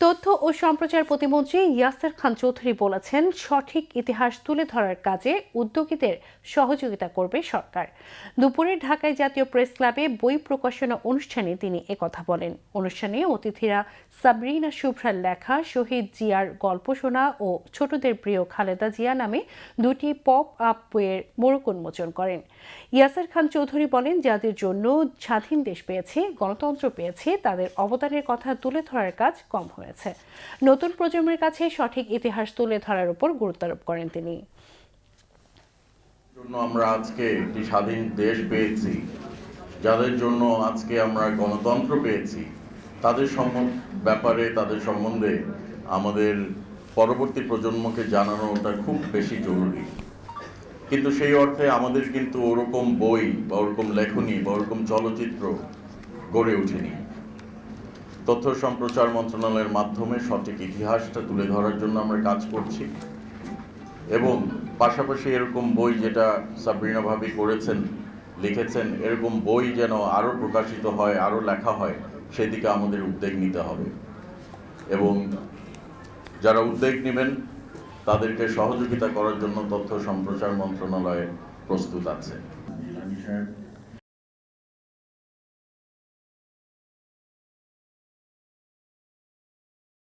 তথ্য ও সম্প্রচার প্রতিমন্ত্রী ইয়াসের খান চৌধুরী বলেছেন, সঠিক ইতিহাস তুলে ধরার কাজে উদ্যোগীদের সহযোগিতা করবে সরকার। দুপুরে ঢাকায় জাতীয় প্রেস ক্লাবে বই প্রকাশনা অনুষ্ঠানে তিনি একথা বলেন। অনুষ্ঠানে অতিথিরা সাবরিনা শুভ্রার লেখা শহীদ জিয়ার গল্প শোনা ও ছোটদের প্রিয় খালেদা জিয়া নামে দুটি পপ আপ বইয়ের মোড়ক উন্মোচন করেন। ইয়াসের খান চৌধুরী বলেন, যাদের জন্য স্বাধীন দেশ পেয়েছে, গণতন্ত্র পেয়েছে, তাদের অবদানের কথা তুলে ধরার কাজ কম হয়েছে। নতুন প্রজন্মের কাছে সঠিক ইতিহাস তুলে ধরার উপর গুরুত্ব আরোপ করেন তিনি। আমরা আজকে একটি স্বাধীন দেশ পেয়েছি, যাদের জন্য আজকে আমরা গণতন্ত্র পেয়েছি, তাদের ব্যাপারে তাদের সম্বন্ধে আমাদের পরবর্তী প্রজন্মকে জানানোটা খুব বেশি জরুরি। কিন্তু সেই অর্থে আমাদের কিন্তু ওরকম বই বা ওরকম লেখনী বা ওরকম চলচ্চিত্র গড়ে ওঠেনি। তথ্য সম্প্রচার মন্ত্রণালয়ের মাধ্যমে সঠিক ইতিহাসটা তুলে ধরার জন্য আমরা কাজ করছি এবং পাশাপাশি এরকম বই, যেটা সাবরিনা ভাবি লিখেছেন, এরকম বই যেন আরও প্রকাশিত হয়, আরও লেখা হয়, সেদিকে আমাদের উদ্যোগ নিতে হবে এবং যারা উদ্যোগ নেবেন তাদেরকে সহযোগিতা করার জন্য তথ্য সম্প্রচার মন্ত্রণালয় প্রস্তুত আছে।